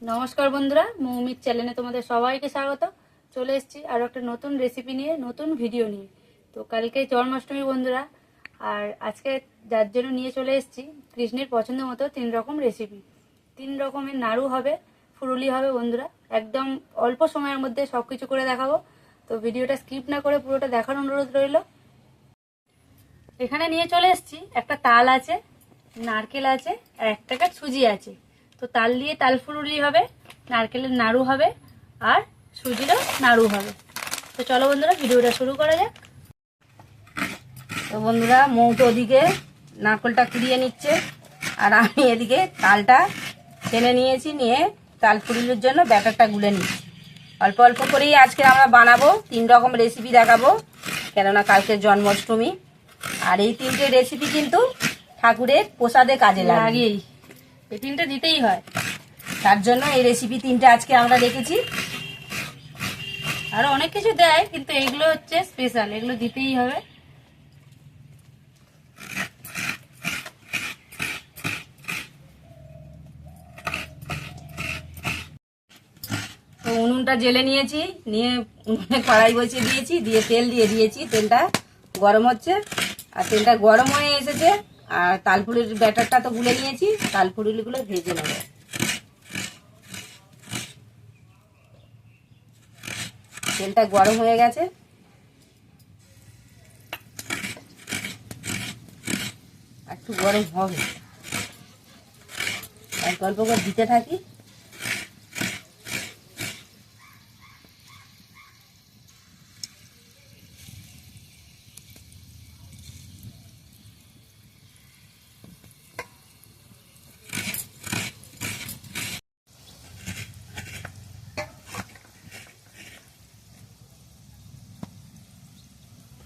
নমস্কার বন্ধুরা, মৌমিত চ্যানেলে তোমাদের সবাইকে স্বাগত। চলে এসেছি আরও একটা নতুন রেসিপি নিয়ে, নতুন ভিডিও নিয়ে। তো কালকে জন্মাষ্টমী বন্ধুরা, আর আজকে যার জন্য নিয়ে চলে এসেছি কৃষ্ণের পছন্দ মতো 3 রকম রেসিপি। 3 রকমের নাড়ু হবে, ফুরুলি হবে বন্ধুরা। একদম অল্প সময়ের মধ্যে সব কিছু করে দেখাবো। তো ভিডিওটা স্কিপ না করে পুরোটা দেখার অনুরোধ রইল। এখানে নিয়ে চলে এসেছি একটা তাল আছে, নারকেল আছে, আর 1 প্যাকেট সুজি আছে। তো তাল দিয়ে তাল ফুরুলি হবে, নারকেলের নাড়ু হবে, আর সুজিরও নাড়ু হবে। তো চলো বন্ধুরা, ভিডিওটা শুরু করা যাক। তো বন্ধুরা, মৌটো ওদিকে নারকেলটা কুড়িয়ে নিচ্ছে, আর আমি এদিকে তালটা টেনে নিয়েছি, নিয়ে তাল ফুরুলির জন্য ব্যাটারটা গুলে নিচ্ছি। অল্প অল্প করেই আজকে আমরা বানাবো, 3 রকম রেসিপি দেখাবো, কেননা কালকে জন্মাষ্টমী। আর এই 3টে রেসিপি কিন্তু ঠাকুরের প্রসাদে কাজে লাগে, এই 3টা দিতেই হয়। তার জন্য এই রেসিপি 3টে আজকে আমরা রেখেছি। আরো অনেক কিছু দেয়, কিন্তু এগুলো হচ্ছে স্পেশাল, এগুলো দিতেই হবে। তো উনুনটা জেলে নিয়েছি, নিয়ে উনুনে কড়াই বসিয়ে দিয়েছি, দিয়ে তেল দিয়ে দিয়েছি। তেলটা গরম হচ্ছে, আর তেলটা গরম হয়ে এসেছে। আর তালপুরির ব্যাটারটা তো গুলে নিয়েছি, তালপুরিগুলো ভেজে নেব। তেলটা গরম হয়ে গেছে, একটু গরম হবে, অল্প অল্প করে দিতে থাকি।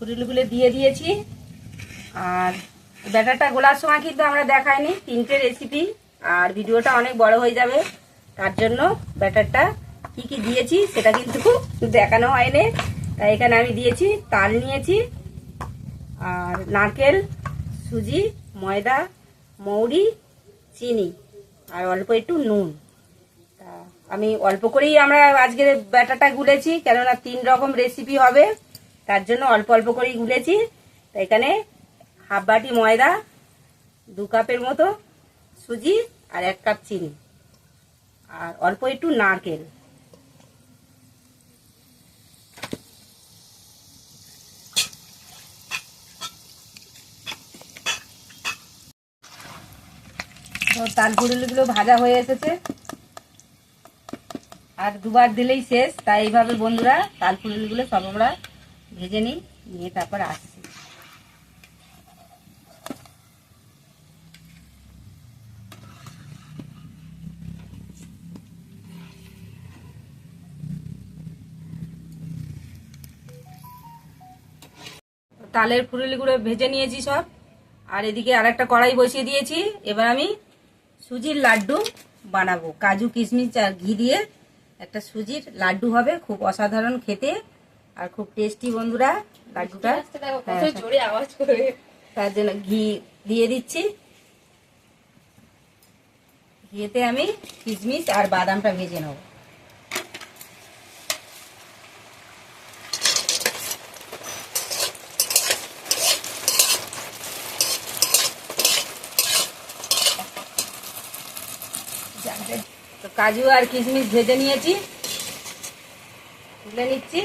ফুলগুলো দিয়ে দিয়েছি। আর ব্যাটারটা গোলার সময় কিন্তু আমরা দেখাইনি 3টে রেসিপি, আর ভিডিওটা অনেক বড় হয়ে যাবে। তার জন্য ব্যাটারটা কি কি দিয়েছি সেটা কিন্তু দেখানো হয়নি। তাই এখানে আমি দিয়েছি, তাল নিয়েছি, আর নারকেল, সুজি, ময়দা, মৌরি, চিনি, আর অল্প একটু নুন। তা আমি অল্প করেই আমরা আজকের ব্যাটারটা গুলেছি, কেননা 3 রকম রেসিপি হবে, তার জন্য অল্প অল্প করেই গুলেছি। তো এখানে হাফ বাটি ময়দা, 2 কাপের মতো সুজি, আর 1 কাপ চিনি, আর অল্প একটু নারকেল। তো তালপুরিগুলো ভাজা হয়ে এসেছে, আর 2বার দিলেই শেষ। তাই এইভাবে বন্ধুরা তালপুরিগুলো সব আমরা ভেজে নিই, নিয়ে তারপর আসছি। তালের ফুলগুলো ভেজে নিয়েছি সব, আর এদিকে আরেকটা কড়াই বসিয়ে দিয়েছি। এবার আমি সুজির লাড্ডু বানাবো, কাজু কিশমিশ আর ঘি দিয়ে একটা সুজির লাড্ডু হবে, খুব অসাধারণ খেতে আর খুব টেস্টি বন্ধুরা লাড্ডুটা। তার জন্য ঘি দিয়ে দিচ্ছি। ঘিয়েতে আমি কিশমিশ আর বাদামটা ভেজে নেব। তো কাজু আর কিশমিশ ভেজে নিয়েছি, তুলে নিচ্ছি।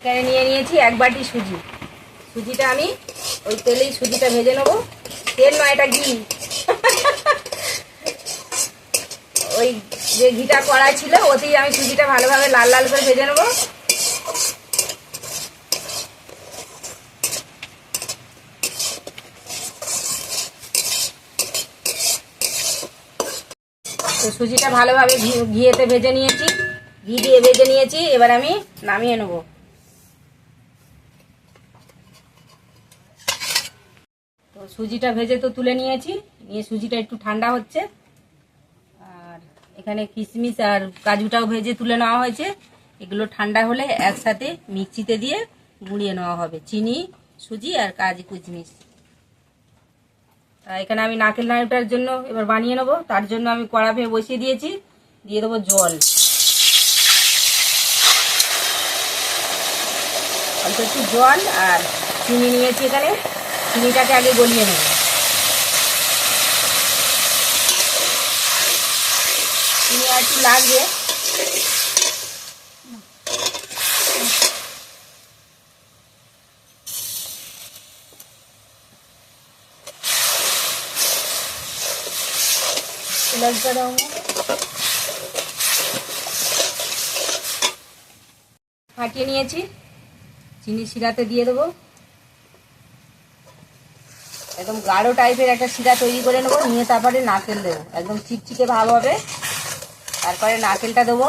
এখানে নিয়ে নিয়েছি 1 বাটি সুজি। সুজিটা আমি ওই তেলেই সুজিটা ভেজে নেবো। তেল নয়, এটা ঘি। ওই যে ঘিটা কড়াই ছিল ওতেই আমি সুজিটা ভালোভাবে লাল লাল করে ভেজে নেবো। তো সুজিটা ভালোভাবে ঘিয়েতে ভেজে নিয়েছি, ঘি দিয়ে ভেজে নিয়েছি। এবার আমি নামিয়ে নেব। তো সুজিটা ভেজে তো তুলে নিয়েছি, নিয়ে সুজিটা একটু ঠান্ডা হচ্ছে। আর এখানে কিশমিশ আর কাজুটাও ভেজে তুলে নেওয়া হয়েছে। এগুলো ঠান্ডা হলে একসাথে মিক্সিতে দিয়ে গুঁড়িয়ে নেওয়া হবে, চিনি, সুজি আর কাজু কিশমিশ। এখানে আমি নারকেল নাড়ুটার জন্য এবার বানিয়ে নেবো। তার জন্য আমি কড়া ভেবে বসিয়ে দিয়েছি, দিয়ে দেবো জল, অল্প একটু জল আর চিনি নিয়েছি এখানে। চিনিটাকে আগে গলিয়ে নেব। চিনি আর একটু লাগবে। ফাটিয়ে নিয়েছি, চিনি শিরাতে দিয়ে দেবো। একদম গাঢ় টাইপের একটা শিরা তৈরি করে নেবো, নিয়ে তারপরে নারকেল দেবো, একদম চিটচিটে ভাব হবে। তারপরে নারকেলটা দেবো,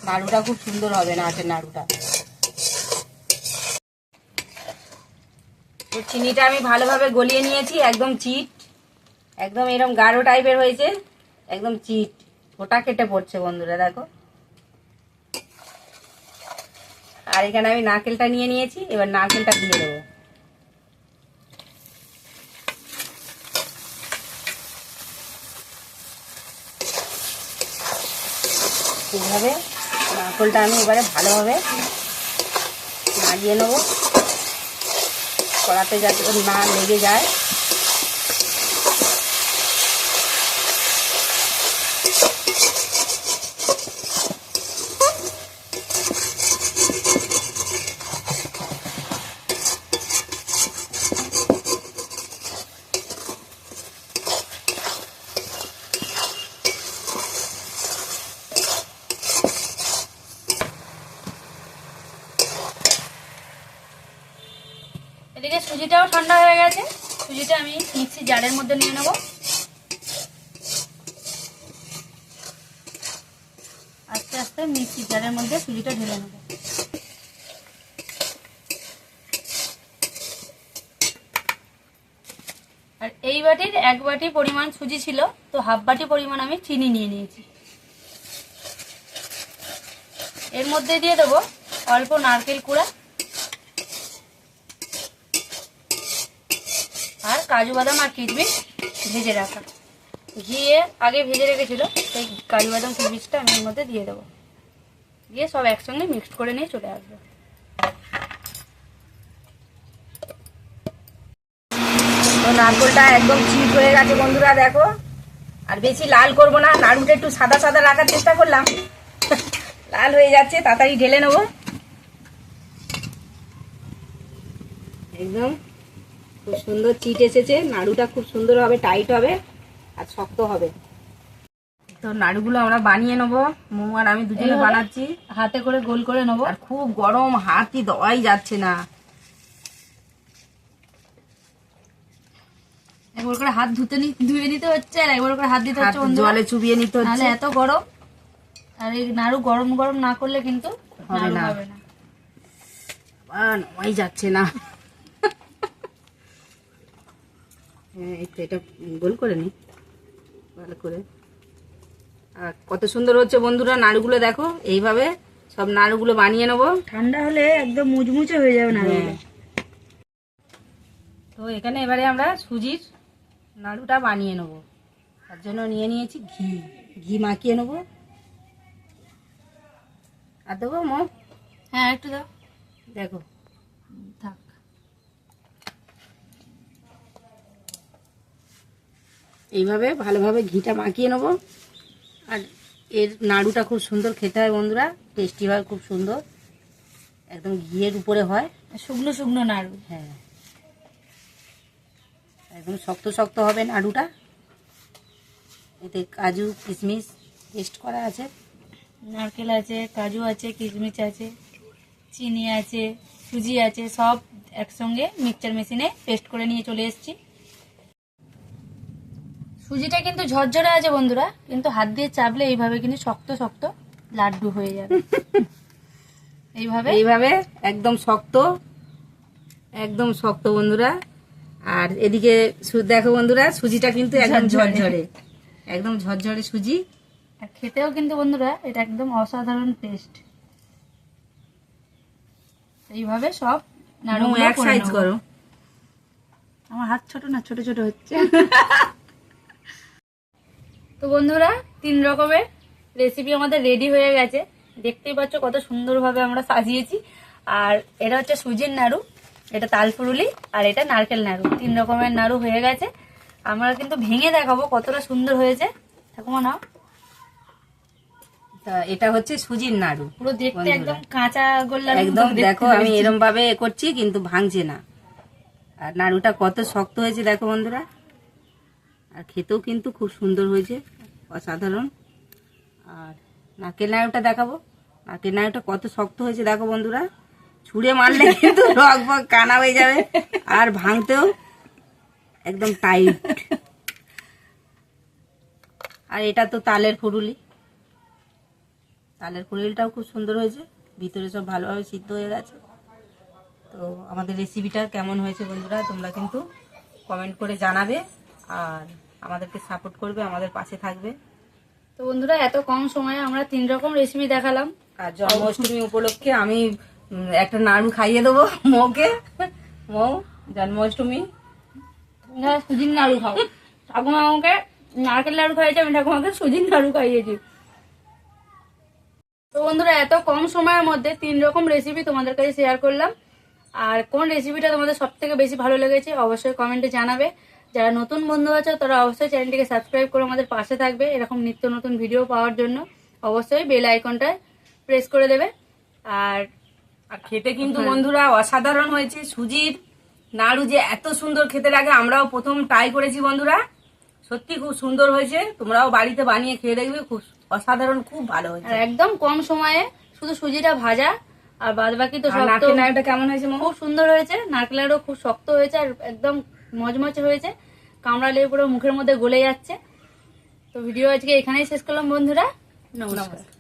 নাড়ুটা খুব সুন্দর হবে নারকেল নাড়ুটা। তো চিনিটা আমি ভালোভাবে গলিয়ে নিয়েছি, একদম চিট, একদম এরকম গাঢ় টাইপের হয়েছে, একদম চিট, ওটা কেটে পড়ছে বন্ধুরা দেখো। আর এখানে আমি নারকেলটা নিয়ে নিয়েছি, এবার নারকেলটা দিয়ে দেবো। এইভাবে নারকেলটা আমি এবারে ভালোভাবে নাড়িয়ে নেবো, কড়াতে যাতে না লেগে যায়। এদিকে সুজিটাও ঠান্ডা হয়ে গেছে, সুজিটা আমি মিক্সি জারের মধ্যে নিয়ে নেব। আস্তে আস্তে মিক্সি জারের মধ্যে সুজিটা ঢেলে নেব। আর এই বাটির 1 বাটি পরিমাণ সুজি ছিল, তো হাফ বাটি পরিমাণ আমি চিনি নিয়ে নিয়েছি। এর মধ্যে দিয়ে দেবো অল্প নারকেল কুড়া আর কাজু বাদাম আর কিশমিশ ভেজে রাখা। ঘিয়ে আগে ভেজে রেখেছিল, সেই কাজু বাদাম কিশমিশটা আমি এর মধ্যে দিয়ে দেবো, দিয়ে সব একসঙ্গে মিক্সড করে নিয়ে চলে আসবো। তো নারকেলটা একদম চিট হয়ে গেছে বন্ধুরা দেখো। আর বেশি লাল করব না, নাড়ুটা একটু সাদা সাদা রাখার চেষ্টা করলাম, লাল হয়ে যাচ্ছে, তাড়াতাড়ি ঢেলে নেবো। একদম খুব সুন্দর চিট এসেছে, নাড়ুটা খুব সুন্দর হবে, টাইট হবে আর শক্ত হবে। তো নাড়ুগুলো আমরা বানিয়ে নেবো, মোমো আর আমি দুজনে বানাচ্ছি। হাতে করে গোল করে নেবো। আর খুব গরম, হাতই দেওয়াই যাচ্ছে না। একবার করে হাত ধুয়ে নিতে হচ্ছে, আর একবার করে হাত দিতে হচ্ছে, জলে চুবিয়ে নিতে হচ্ছে, নাহলে এত গরম। আর এই নাড়ু গরম গরম না করলে কিন্তু হবে না, নামাই যাচ্ছে না। এটা গোল করে নি ভালো করে। আর কত সুন্দর হচ্ছে বন্ধুরা নাড়ুগুলো দেখো। এইভাবে সব নাড়ুগুলো বানিয়ে নেবো, ঠান্ডা হলে একদম মুচমুচে হয়ে যাবে নাড়ুগুলো। তো এখানে এবারে আমরা সুজির নাড়ুটা বানিয়ে নেবো। তার জন্য নিয়ে নিয়েছি ঘি, ঘি মাখিয়ে নেবো। আর দেবো মো? হ্যাঁ একটু দাও, দেখো থাক। এইভাবে ভালোভাবে ঘিটা মাখিয়ে নেবো। আর এর নাড়ুটা খুব সুন্দর খেতে হয় বন্ধুরা, টেস্টি হয় খুব সুন্দর, একদম ঘিয়ের উপরে হয়, শুকনো শুকনো নাড়ু। হ্যাঁ একদম শক্ত শক্ত হবে নাড়ুটা। এতে কাজু কিশমিশ পেস্ট করা আছে, নারকেল আছে, কাজু আছে, কিশমিশ আছে, চিনি আছে, সুজি আছে, সব একসঙ্গে মিক্সচার মেশিনে পেস্ট করে নিয়ে চলে এসেছি। সুজিটা কিন্তু ঝরঝরে আছে বন্ধুরা, কিন্তু হাত দিয়ে চাপলে এইভাবে কিন্তু শক্ত শক্ত লাড্ডু হয়ে যাবে। এইভাবে এইভাবে একদম শক্ত, একদম শক্ত বন্ধুরা। আর এদিকে দেখো বন্ধুরা, সুজিটা কিন্তু একদম ঝরঝরে, একদম ঝরঝরে সুজি। আর খেতেও কিন্তু বন্ধুরা এটা একদম অসাধারণ টেস্ট। এইভাবে সব নাড়ুগুলো এক সাইজ করো। আমার হাত ছোট না, ছোট ছোট হচ্ছে। তো বন্ধুরা 3 রকমের রেসিপি আমাদের রেডি হয়ে গেছে, দেখতেই পাচ্ছ কত সুন্দরভাবে আমরা সাজিয়েছি। আর এটা হচ্ছে সুজির নাড়ু, এটা তালপুরুলি, আর এটা নারকেল নাড়ু। 3 রকমের নাড়ু হয়ে গেছে। আমরা কিন্তু ভেঙে দেখাবো কতটা সুন্দর হয়েছে। ঠাকুমা নাও। তা এটা হচ্ছে সুজির নাড়ু, পুরো দেখতে বন্ধুরা। একদম কাঁচা গোল্লা একদম দেখো আমি এরম ভাবে করছি কিন্তু ভাঙছে না। আর নাড়ুটা কত শক্ত হয়েছে দেখো বন্ধুরা, আর খেতেও কিন্তু খুব সুন্দর হয়েছে, অসাধারণ। আর নারকেল নাড়ুটা দেখাবো, নারকেল নাড়ুটা কত শক্ত হয়েছে দেখো বন্ধুরা, ছুঁড়ে মারলে কিন্তু রক বক কানা হয়ে যাবে, আর ভাঙতেও একদম টাইট। আর এটা তো তালের ফুরুলি, তালের ফুরুলিটাও খুব সুন্দর হয়েছে, ভিতরে সব ভালোভাবে সিদ্ধ হয়ে গেছে। তো আমাদের রেসিপিটা কেমন হয়েছে বন্ধুরা তোমরা কিন্তু কমেন্ট করে জানাবে, আর আমাদেরকে সাপোর্ট করবে, আমাদের পাশে থাকবে। তো বন্ধুরা এত কম সময়ে আমরা 3 রকম রেসিপি দেখালাম। আর জন্মাষ্টমী উপলক্ষে আমি একটা নাড়ু খাইয়ে দেবো মৌকে। মৌ জন্মাষ্টমী তোমরা সুজির নাড়ু খাও। ঠাকুমা আমাকে নারকেল নাড়ু খাইয়েছে, আমি ঠাকুমাকে সুজির নাড়ু খাইয়েছি। তো বন্ধুরা এত কম সময়ের মধ্যে 3 রকম রেসিপি তোমাদের কাছে শেয়ার করলাম। আর কোন রেসিপিটা তোমাদের সব থেকে বেশি ভালো লেগেছে অবশ্যই কমেন্টে জানাবে। যারা নতুন বন্ধু আছে তারা অবশ্যই চ্যানেলটিকে সাবস্ক্রাইব করে আমাদের পাশে থাকবে, এরকম নিত্য নতুন ভিডিও পাওয়ার জন্য অবশ্যই বেল আইকনটা প্রেস করে দেবে। আর আর খেতে কিন্তু বন্ধুরা অসাধারণ হয়েছে। সুজির নাড়ু যে এত সুন্দর খেতে লাগে আমরাও প্রথম ট্রাই করেছি বন্ধুরা, সত্যি খুব সুন্দর হয়েছে। তোমরাও বাড়িতে বানিয়ে খেয়ে দেখবে, খুব অসাধারণ, খুব ভালো হয়েছে। আর একদম কম সময়ে শুধু সুজিটা ভাজা, আর বাদ বাকি তো আর সব তো নারকেল নাড়ুটা কেমন হয়েছে মৌ? খুব সুন্দর হয়েছে। নারকেল নাড়ু খুব শক্ত হয়েছে আর একদম মচমচে হয়েছে, কামড়ালে পুরো মুখের মধ্যে গলে যাচ্ছে। তো ভিডিও আজকে এখানেই শেষ করলাম বন্ধুরা, নমস্কার।